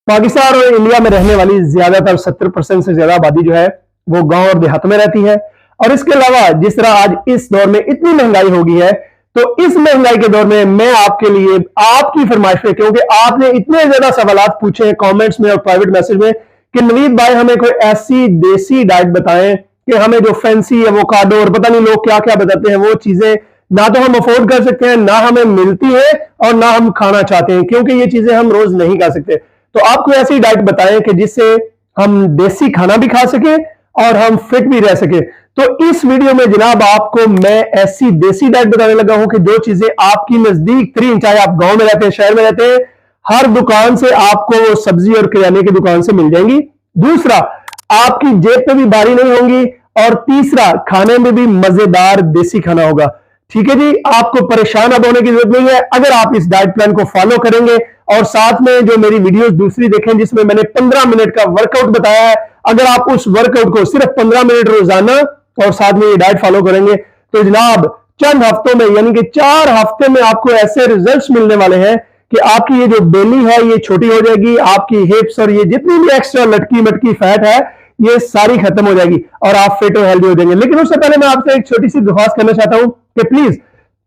पाकिस्तान और इंडिया में रहने वाली ज्यादातर 70% से ज्यादा आबादी जो है वो गांव और देहात में रहती है। और इसके अलावा जिस तरह आज इस दौर में इतनी महंगाई हो गई है, तो इस महंगाई के दौर में मैं आपके लिए आपकी फरमाइश पे, क्योंकि आपने इतने ज्यादा सवालात पूछे हैं कमेंट्स में और प्राइवेट मैसेज में कि नवीद भाई हमें कोई ऐसी देसी डाइट बताएं कि हमें जो फैंसी एवोकाडो और पता नहीं लोग क्या क्या बताते हैं वो चीजें ना तो हम अफोर्ड कर सकते हैं, ना हमें मिलती है और ना हम खाना चाहते हैं, क्योंकि ये चीजें हम रोज नहीं खा सकते। तो आप कोई ऐसी डाइट बताएं कि जिससे हम देसी खाना भी खा सके और हम फिट भी रह सके। तो इस वीडियो में जनाब आपको मैं ऐसी देसी डाइट बताने लगा हूं कि जो चीजें आपकी नजदीक तरीन, चाहे आप गांव में रहते हैं शहर में रहते हैं, हर दुकान से आपको वो सब्जी और किराने की दुकान से मिल जाएंगी। दूसरा, आपकी जेब पे भी भारी नहीं होंगी, और तीसरा, खाने में भी मजेदार देसी खाना होगा। ठीक है जी, आपको परेशान अब होने की जरूरत नहीं है अगर आप इस डाइट प्लान को फॉलो करेंगे और साथ में जो मेरी वीडियोस दूसरी देखें जिसमें मैंने 15 मिनट का वर्कआउट बताया है, अगर आप उस वर्कआउट को सिर्फ 15 मिनट रोजाना और साथ में ये डाइट फॉलो करेंगे तो जनाब चंद हफ्तों में, यानी कि 4 हफ्ते में आपको ऐसे रिजल्ट्स मिलने वाले हैं कि आपकी ये जो बेली है ये छोटी हो जाएगी, आपकी हिप्स और ये जितनी भी एक्स्ट्रा लटकी मटकी फैट है ये सारी खत्म हो जाएगी और आप फिट और हेल्दी हो जाएंगे। लेकिन उससे पहले मैं आपसे एक छोटी सी दरख्वास्त करना चाहता हूं कि प्लीज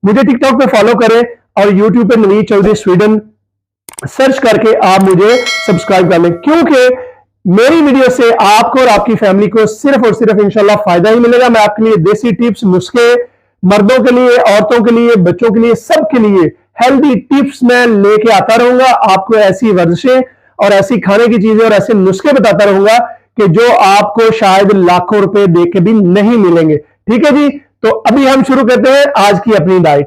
मुझे टिकटॉक पे फॉलो करें और यूट्यूब पे नवीद चौधरी स्वीडन सर्च करके आप मुझे सब्सक्राइब कर लें, क्योंकि मेरी वीडियो से आपको और आपकी फैमिली को सिर्फ और सिर्फ इंशाल्लाह फायदा ही मिलेगा। मैं आपके लिए देसी टिप्स, नुस्खे, मर्दों के लिए, औरतों के लिए, बच्चों के लिए, सबके लिए हेल्दी टिप्स मैं लेके आता रहूंगा। आपको ऐसी वर्जिशें और ऐसी खाने की चीजें और ऐसे नुस्खे बताता रहूंगा कि जो आपको शायद लाखों रुपए दे के भी नहीं मिलेंगे। ठीक है जी, तो अभी हम शुरू करते हैं आज की अपनी डाइट।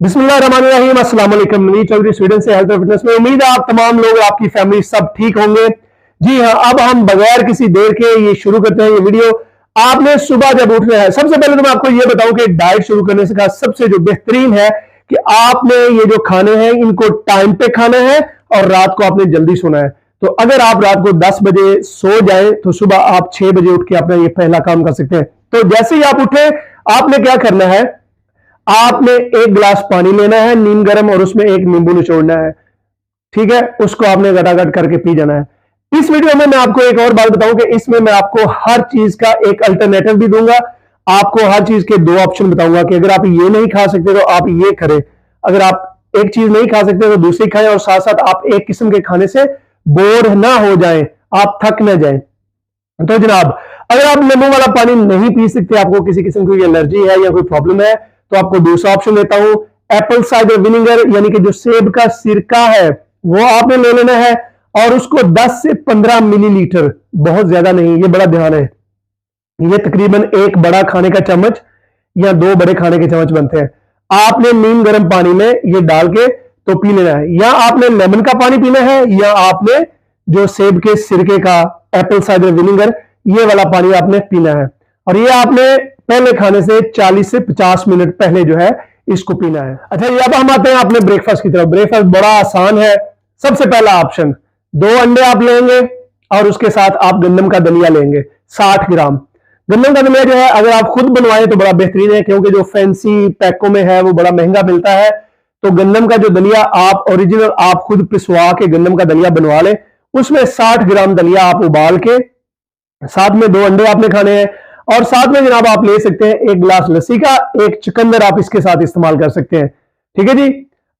बिस्मिल्लाहिर्रहमानिर्रहीम, अस्सलाम वालेकुम। नवीद चौधरी स्वीडन से हेल्थ और फिटनेस में। उम्मीद है आप तमाम लोग, आपकी फैमिली सब ठीक होंगे। जी हाँ, अब हम बगैर किसी देर के ये शुरू करते हैं ये वीडियो। आपने सुबह जब उठना है, सबसे पहले तो मैं आपको ये बताऊं कि डाइट शुरू करने से का सबसे जो बेहतरीन है कि आपने ये जो खाने हैं इनको टाइम पे खाना है और रात को आपने जल्दी सोना है। तो अगर आप रात को 10 बजे सो जाए तो सुबह आप 6 बजे उठ के अपना ये पहला काम कर सकते हैं। तो जैसे ही आप उठे आपने क्या करना है, आपने 1 गिलास पानी लेना है नीम गर्म और उसमें 1 नींबू निचोड़ना है। ठीक है, उसको आपने गटागट करके पी जाना है। इस वीडियो में मैं आपको एक और बात बताऊं कि इसमें मैं आपको हर चीज का एक अल्टरनेटिव भी दूंगा। आपको हर चीज के 2 ऑप्शन बताऊंगा कि अगर आप ये नहीं खा सकते तो आप ये करें, अगर आप एक चीज नहीं खा सकते तो दूसरी खाएं, और साथ साथ आप एक किस्म के खाने से बोर ना हो जाएं, आप थक ना जाएं। तो जनाब, अगर आप नींबू वाला पानी नहीं पी सकते, आपको किसी किस्म की एलर्जी है या कोई प्रॉब्लम है, तो आपको दूसरा ऑप्शन देता हूं, एप्पल साइडर विनेगर, यानी कि जो सेब का सिरका है वो आपने ले लेना है और उसको 10 से 15 मिलीलीटर, बहुत ज्यादा नहीं, ये बड़ा ध्यान है, ये तकरीबन 1 बड़ा खाने का चम्मच या 2 बड़े खाने के चम्मच बनते हैं। आपने नीम गर्म पानी में ये डाल के तो पी लेना है, या आपने लेमन का पानी पीना है, या आपने जो सेब के सिरके का एप्पल साइडर विनेगर ये वाला पानी आपने पीना है। और ये आपने पहले खाने से 40 से 50 मिनट पहले जो है इसको पीना है। अच्छा, ये अब हम आते हैं अपने ब्रेकफास्ट की तरफ। ब्रेकफास्ट बड़ा आसान है। सबसे पहला ऑप्शन, 2 अंडे आप लेंगे और उसके साथ आप गंदम का दलिया लेंगे 60 ग्राम। गंदम का दलिया जो है अगर आप खुद बनवाएं तो बड़ा बेहतरीन है, क्योंकि जो फैंसी पैकों में है वो बड़ा महंगा मिलता है। तो गंदम का जो दलिया आप ओरिजिनल आप खुद पिसवा के गंदम का दलिया बनवा लें, उसमें 60 ग्राम दलिया आप उबाल के, साथ में 2 अंडे आपने खाने हैं, और साथ में जनाब आप ले सकते हैं 1 गिलास लस्सी का, 1 चुकंदर आप इसके साथ इस्तेमाल कर सकते हैं। ठीक है जी,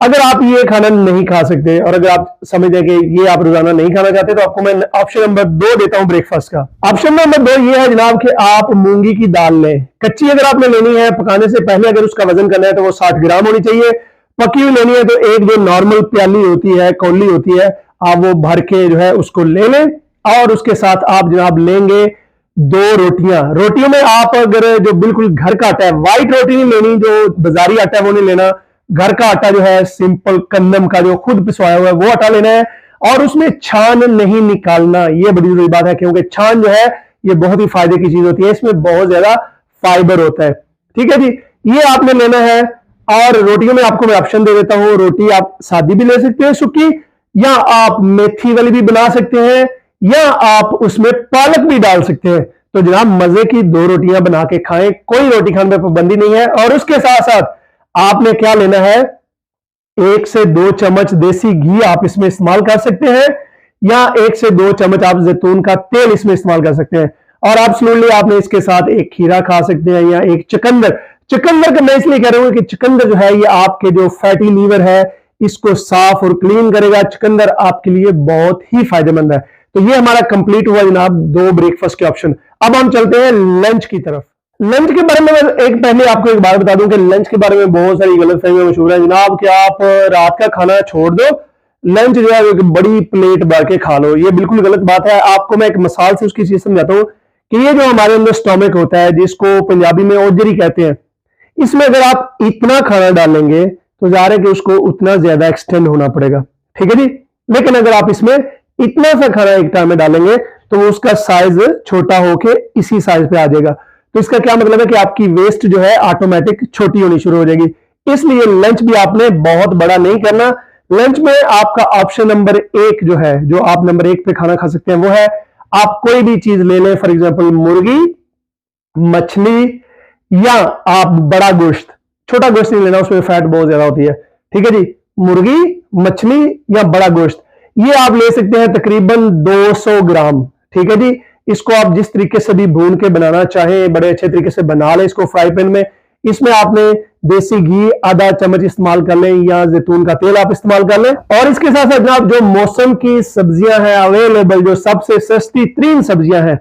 अगर आप ये खाना नहीं खा सकते और अगर आप समझते हैं कि ये आप रोजाना नहीं खाना चाहते तो आपको मैं ऑप्शन नंबर 2 देता हूं ब्रेकफास्ट का। ऑप्शन नंबर 2 ये है जनाब कि आप मूंगी की दाल लें। कच्ची अगर आपने लेनी है, पकाने से पहले अगर उसका वजन करना है तो वो 60 ग्राम होनी चाहिए। पकी हुई लेनी है तो एक जो नॉर्मल प्याली होती है, कौली होती है, आप वो भर के जो है उसको ले लें, और उसके साथ आप जनाब लेंगे 2 रोटियां। रोटियों में आप अगर जो बिल्कुल घर का आटा है, व्हाइट रोटी नहीं लेनी, जो बाजारी आटा है वो नहीं लेना। घर का आटा जो है सिंपल गंदम का जो खुद पिसवाया हुआ है वो आटा लेना है, और उसमें छान नहीं निकालना। ये बड़ी जरूरी बात है, क्योंकि छान जो है ये बहुत ही फायदे की चीज होती है, इसमें बहुत ज्यादा फाइबर होता है। ठीक है जी, ये आपने लेना है। और रोटियों में आपको मैं ऑप्शन दे देता हूं, रोटी आप सादी भी ले सकते हैं सूखी, या आप मेथी वाली भी बना सकते हैं, या आप उसमें पालक भी डाल सकते हैं। तो जनाब मजे की 2 रोटियां बना के खाएं, कोई रोटी खाने में पाबंदी नहीं है। और उसके साथ साथ आपने क्या लेना है, 1 से 2 चम्मच देसी घी आप इसमें इस्तेमाल कर सकते हैं, या 1 से 2 चम्मच आप जैतून का तेल इसमें इस्तेमाल कर सकते हैं। और एब्सोल्युटली आपने इसके साथ एक खीरा खा सकते हैं या एक चुकंदर। चुकंदर का मैं इसलिए कह रहा हूं कि चुकंदर जो है ये आपके जो फैटी लीवर है इसको साफ और क्लीन करेगा। चुकंदर आपके लिए बहुत ही फायदेमंद है। तो ये हमारा कंप्लीट हुआ जनाब 2 ब्रेकफास्ट के ऑप्शन। अब हम चलते हैं लंच की तरफ। लंच के बारे में मैं पहले आपको एक बात बता दूं कि लंच के बारे में बहुत सारी गलतफहमियां मशहूर है जनाब कि आप रात का खाना छोड़ दो, लंच जो है एक बड़ी प्लेट भर के खा लो। ये बिल्कुल गलत बात है। आपको मैं एक मिसाल से उसकी चीज समझाता हूं कि ये जो हमारे अंदर स्टोमक होता है जिसको पंजाबी में ओजरी कहते हैं, इसमें अगर आप इतना खाना डालेंगे तो ज़ाहिर है कि उसको उतना ज्यादा एक्सटेंड होना पड़ेगा, ठीक है जी। लेकिन अगर आप इसमें इतना सा खाना एक टाइम में डालेंगे तो उसका साइज छोटा होके इसी साइज पे आ जाएगा। तो इसका क्या मतलब है कि आपकी वेस्ट जो है ऑटोमेटिक छोटी होनी शुरू हो जाएगी। इसलिए लंच भी आपने बहुत बड़ा नहीं करना। लंच में आपका ऑप्शन नंबर 1 जो है, जो आप नंबर 1 पे खाना खा सकते हैं, वो है आप कोई भी चीज ले लें। फॉर एग्जांपल मुर्गी, मछली, या आप बड़ा गोश्त। छोटा गोश्त नहीं लेना, उसमें फैट बहुत ज्यादा होती है, ठीक है जी। मुर्गी, मछली या बड़ा गोश्त ये आप ले सकते हैं तकरीबन 200 ग्राम, ठीक है जी। इसको आप जिस तरीके से भी भून के बनाना चाहें बड़े अच्छे तरीके से बना लें इसको फ्राई पैन में। इसमें आपने देसी घी आधा चम्मच इस्तेमाल कर लें या जैतून का तेल आप इस्तेमाल कर लें। और इसके साथ साथ जनाब जो मौसम की सब्जियां हैं अवेलेबल, जो सबसे सस्ती तरीन सब्जियां हैं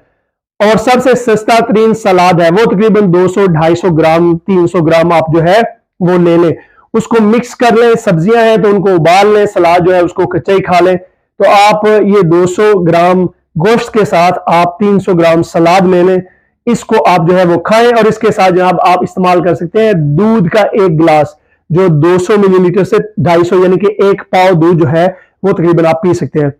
और सबसे सस्ता तरीन सलाद है, वो तकरीबन 200-250 ग्राम 300 ग्राम आप जो है वो ले लें। उसको मिक्स कर लें। सब्जियां हैं तो उनको उबाल लें, सलाद जो है उसको कच्चा ही खा लें। तो आप ये 200 ग्राम गोश्त के साथ आप 300 ग्राम सलाद ले लें, इसको आप जो है वो खाएं। और इसके साथ जनाब आप इस्तेमाल कर सकते हैं दूध का 1 गिलास, जो 200 मिलीलीटर से 250 यानी कि 1 पाव दूध जो है वो तकरीबन आप पी सकते हैं।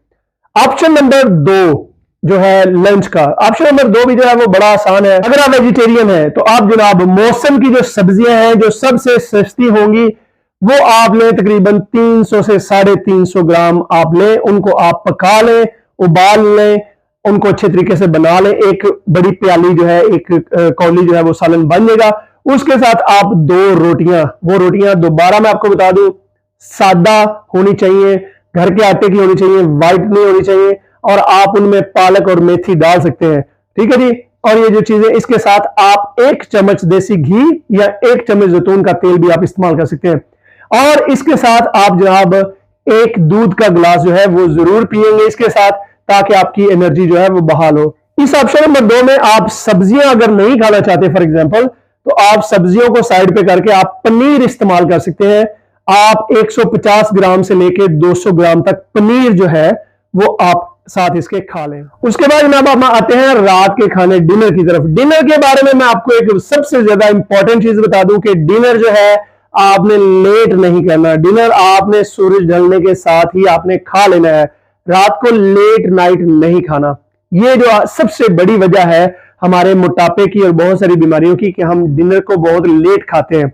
ऑप्शन नंबर 2 जो है लंच का, ऑप्शन नंबर 2 भी जो है वो बड़ा आसान है। अगर आप वेजिटेरियन हैं तो आप जनाब मौसम की जो सब्जियां हैं जो सबसे सस्ती होंगी वो आप लें, तकरीबन 300 से 350 ग्राम आप लें। उनको आप पका लें, उबाल लें, उनको अच्छे तरीके से बना लें। एक बड़ी प्याली जो है, एक कौली जो है वो सालन बन जाएगा। उसके साथ आप 2 रोटियां, वो रोटियां दोबारा मैं आपको बता दूं सादा होनी चाहिए, घर के आटे की होनी चाहिए, व्हाइट नहीं होनी चाहिए। और आप उनमें पालक और मेथी डाल सकते हैं, ठीक है जी। और ये जो चीजें, इसके साथ आप 1 चम्मच देसी घी या 1 चम्मच जैतून का तेल भी आप इस्तेमाल कर सकते हैं। और इसके साथ आप जनाब 1 दूध का गिलास जो है वो जरूर पिएंगे इसके साथ, ताकि आपकी एनर्जी जो है वो बहाल हो। इस ऑप्शन नंबर 2 में आप सब्जियां अगर नहीं खाना चाहते फॉर एग्जांपल, तो आप सब्जियों को साइड पे करके आप पनीर इस्तेमाल कर सकते हैं। आप 150 ग्राम से लेके 200 ग्राम तक पनीर जो है वो आप साथ इसके खा लें। उसके बाद जनाब हम आते हैं रात के खाने डिनर की तरफ। डिनर के बारे में मैं आपको एक सबसे ज्यादा इंपॉर्टेंट चीज बता दूं कि डिनर जो है आपने लेट नहीं करना। डिनर आपने सूरज ढलने के साथ ही आपने खा लेना है। रात को लेट नाइट नहीं खाना। ये जो सबसे बड़ी वजह है हमारे मोटापे की और बहुत सारी बीमारियों की कि हम डिनर को बहुत लेट खाते हैं।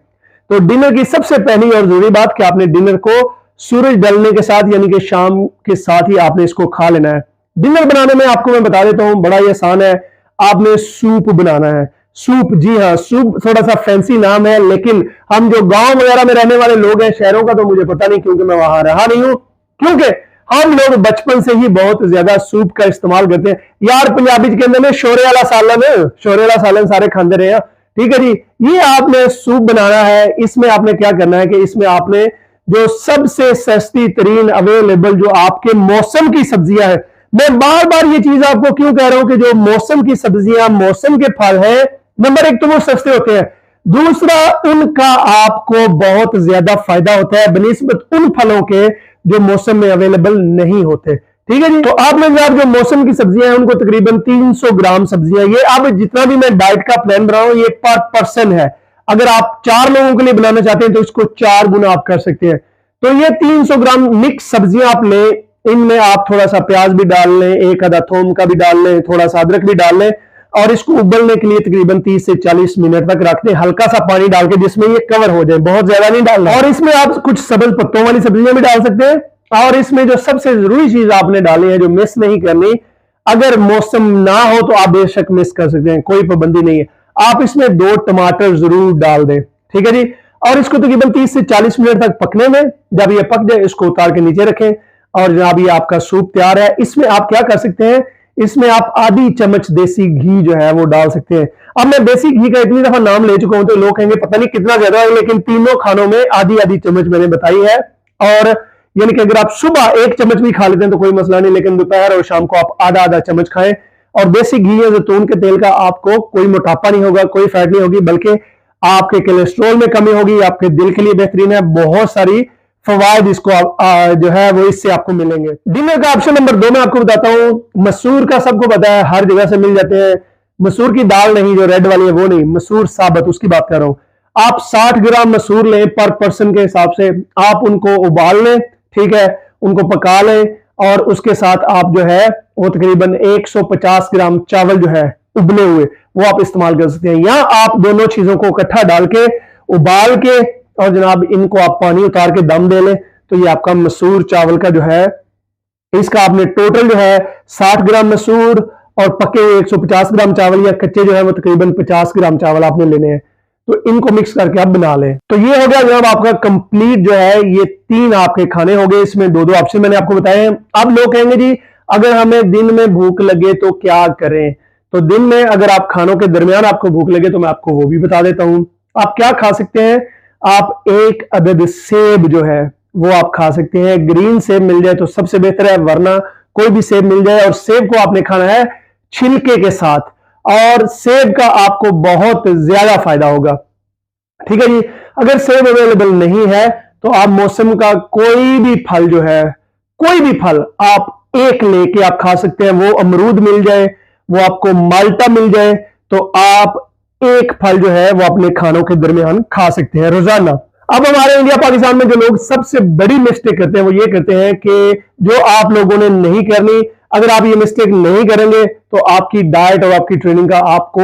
तो डिनर की सबसे पहली और जरूरी बात कि आपने डिनर को सूरज ढलने के साथ यानी कि शाम के साथ ही आपने इसको खा लेना है। डिनर बनाने में आपको मैं बता देता हूं, बड़ा ही आसान है। आपने सूप बनाना है। सूप, जी हाँ, सूप थोड़ा सा फैंसी नाम है, लेकिन हम जो गांव वगैरह में रहने वाले लोग हैं, शहरों का तो मुझे पता नहीं क्योंकि मैं वहां रहा नहीं हूं, क्योंकि हम लोग बचपन से ही बहुत ज्यादा सूप का इस्तेमाल करते हैं। यार पंजाबी के अंदर में शोरे वाला सालन सारे खाते रहे हैं, ठीक है जी। ये आपने सूप बनाना है। इसमें आपने क्या करना है कि इसमें आपने जो सबसे सस्ती तरीन अवेलेबल जो आपके मौसम की सब्जियां हैं, मैं बार बार ये चीज आपको क्यों कह रहा हूं कि जो मौसम की सब्जियां, मौसम के फल हैं, नंबर 1 तो वो सस्ते होते हैं, दूसरा उनका आपको बहुत ज्यादा फायदा होता है बनिस्बत उन फलों के जो मौसम में अवेलेबल नहीं होते, ठीक है जी। तो आपने जब जो मौसम की सब्जियां हैं उनको तकरीबन 300 ग्राम सब्जियां, ये अब जितना भी मैं डाइट का प्लान बना रहा हूं ये पर पर्सन है। अगर आप 4 लोगों के लिए बनाना चाहते हैं तो इसको 4 गुना आप कर सकते हैं। तो ये 300 ग्राम मिक्स सब्जियां आप लें, इनमें आप थोड़ा सा प्याज भी डाल लें, 1 आधा थोम का भी डाल लें, थोड़ा सा अदरक भी डाल लें और इसको उबलने के लिए तकरीबन 30 से 40 मिनट तक रख दें, हल्का सा पानी डाल के जिसमें ये कवर हो जाए, बहुत ज्यादा नहीं डालना। और इसमें आप कुछ सब्ज पत्तों वाली सब्जियां भी डाल सकते हैं। और इसमें जो सबसे जरूरी चीज आपने डाली है, जो मिस नहीं करनी, अगर मौसम ना हो तो आप बेशक मिस कर सकते हैं, कोई पाबंदी नहीं है। आप इसमें 2 टमाटर जरूर डाल दें, ठीक है जी। और इसको तकरीबन 30 से 40 मिनट तक पकने में, जब ये पक जाए इसको उतार के नीचे रखें और जनाब ये आपका सूप तैयार है। इसमें आप क्या कर सकते हैं, इसमें आप आधी चम्मच देसी घी जो है वो डाल सकते हैं। अब मैं देसी घी का इतनी दफा नाम ले चुका हूं तो लोग कहेंगे पता नहीं कितना ज्यादा है, लेकिन तीनों खानों में आधी आधी चम्मच मैंने बताई है। और यानी कि अगर आप सुबह 1 चम्मच भी खा लेते हैं तो कोई मसला नहीं, लेकिन दोपहर और शाम को आप आधा आधा चम्मच खाएं। और देसी घी या जैतून के तेल का आपको कोई मोटापा नहीं होगा, कोई फैट नहीं होगी, बल्कि आपके कोलेस्ट्रॉल में कमी होगी, आपके दिल के लिए बेहतरीन है। बहुत सारी फवायद इसको जो है वो इससे आपको मिलेंगे। डिनर का ऑप्शन नंबर 2 में आपको बताता हूं। मसूर का सबको पता है, हर जगह से मिल जाते हैं। मसूर की दाल नहीं, जो रेड वाली है वो नहीं, मसूर साबत, उसकी बात कर रहा हूं। आप 60 ग्राम मसूर लें पर पर्सन के हिसाब से, आप उनको उबाल लें, ठीक है, उनको पका लें और उसके साथ आप जो है वो तकरीबन 150 ग्राम चावल जो है उबले हुए वो आप इस्तेमाल कर सकते हैं। या आप दोनों चीजों को इकट्ठा डाल के उबाल के और जनाब इनको आप पानी उतार के दम दे लें तो ये आपका मसूर चावल का जो है, इसका आपने टोटल जो है 60 ग्राम मसूर और पके हुए 150 ग्राम चावल या कच्चे जो है वो तकरीबन 50 ग्राम चावल आपने लेने हैं, तो इनको मिक्स करके आप बना लें। तो ये हो गया जनाब आपका कंप्लीट जो है, ये 3 आपके खाने हो गए। इसमें 2-2 ऑप्शन मैंने आपको बताए हैं। अब लोग कहेंगे जी अगर हमें दिन में भूख लगे तो क्या करें, तो दिन में अगर आप खानों के दरमियान आपको भूख लगे तो मैं आपको वो भी बता देता हूं। आप क्या खा सकते हैं, आप 1 अदद सेब जो है वो आप खा सकते हैं। ग्रीन सेब मिल जाए तो सबसे बेहतर है, वरना कोई भी सेब मिल जाए। और सेब को आपने खाना है छिलके के साथ, और सेब का आपको बहुत ज्यादा फायदा होगा, ठीक है जी। अगर सेब अवेलेबल नहीं है तो आप मौसम का कोई भी फल जो है, कोई भी फल आप एक लेके आप खा सकते हैं। वो अमरूद मिल जाए, वो आपको माल्टा मिल जाए, तो आप एक फल जो है वो अपने खानों के दरमियान खा सकते हैं रोजाना। अब हमारे इंडिया पाकिस्तान में जो लोग सबसे बड़ी मिस्टेक करते हैं वो ये करते हैं कि जो आप लोगों ने नहीं करनी, अगर आप ये मिस्टेक नहीं करेंगे तो आपकी डाइट और आपकी ट्रेनिंग का आपको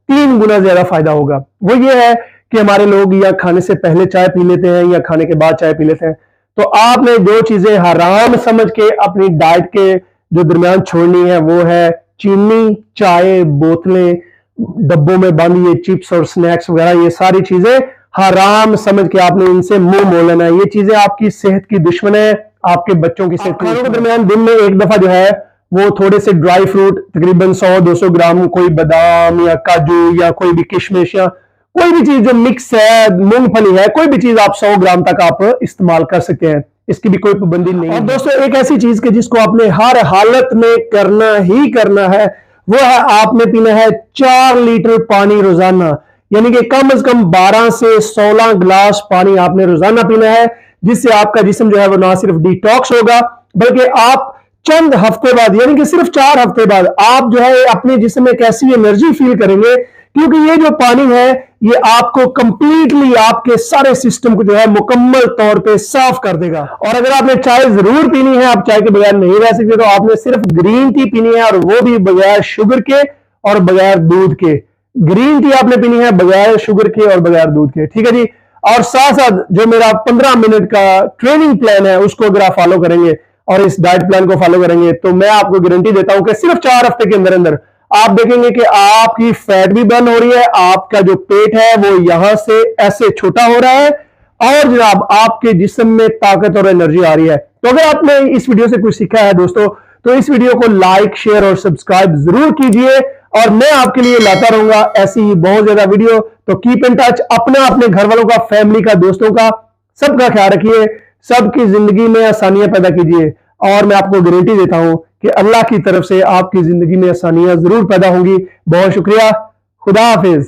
3 गुना ज्यादा फायदा होगा। वो ये है कि हमारे लोग या खाने से पहले चाय पी लेते हैं या खाने के बाद चाय पी लेते हैं। तो आपने जो चीजें हराम समझ के अपनी डाइट के जो दरमियान छोड़नी है वो है चीनी, चाय, बोतलें, डब्बों में बंद ये चिप्स और स्नैक्स वगैरह, ये सारी चीजें हराम समझ के आपने इनसे मुंह मोड़ लेना है। ये चीजें आपकी सेहत की दुश्मन है, आपके बच्चों की सेहत। खानों के दरमियान दिन में एक दफा जो है वो थोड़े से ड्राई फ्रूट तकरीबन 100-200 ग्राम, कोई बादाम या काजू या कोई भी किशमिश या कोई भी चीज जो मिक्स है, मूंगफली है, कोई भी चीज आप 100 ग्राम तक आप इस्तेमाल कर सकते हैं, इसकी भी कोई पाबंदी नहीं है। और दोस्तों एक ऐसी चीज के जिसको आपने हर हालत में करना ही करना है, वो है आपने पीना है 4 लीटर पानी रोजाना, यानी कि कम से कम 12 से 16 गिलास पानी आपने रोजाना पीना है, जिससे आपका जिस्म जो है वो ना सिर्फ डिटॉक्स होगा बल्कि आप चंद हफ्ते बाद, यानी कि सिर्फ 4 हफ्ते बाद आप जो है अपने जिस्म में कैसी एनर्जी फील करेंगे, क्योंकि ये जो पानी है ये आपको कंप्लीटली आपके सारे सिस्टम को जो है मुकम्मल तौर पे साफ कर देगा। और अगर आपने चाय जरूर पीनी है, आप चाय के बगैर नहीं रह सकते, तो आपने सिर्फ ग्रीन टी पीनी है, और वो भी बगैर शुगर के और बगैर दूध के। ग्रीन टी आपने पीनी है बगैर शुगर के और बगैर दूध के, ठीक है जी। और साथ साथ जो मेरा 15 मिनट का ट्रेनिंग प्लान है उसको अगर आप फॉलो करेंगे और इस डाइट प्लान को फॉलो करेंगे तो मैं आपको गारंटी देता हूं कि सिर्फ 4 हफ्ते के अंदर अंदर आप देखेंगे कि आपकी फैट भी बर्न हो रही है, आपका जो पेट है वो यहां से ऐसे छोटा हो रहा है, और जनाब आपके जिस्म में ताकत और एनर्जी आ रही है। तो अगर आपने इस वीडियो से कुछ सीखा है दोस्तों, तो इस वीडियो को लाइक, शेयर और सब्सक्राइब जरूर कीजिए, और मैं आपके लिए लाता रहूंगा ऐसी ही बहुत ज्यादा वीडियो। तो कीप इन टच, अपने घर वालों का, फैमिली का, दोस्तों का, सबका ख्याल रखिए, सबकी जिंदगी में आसानियां पैदा कीजिए, और मैं आपको गारंटी देता हूं कि अल्लाह की तरफ से आपकी जिंदगी में आसानियां जरूर पैदा होंगी। बहुत शुक्रिया, खुदा हाफिज।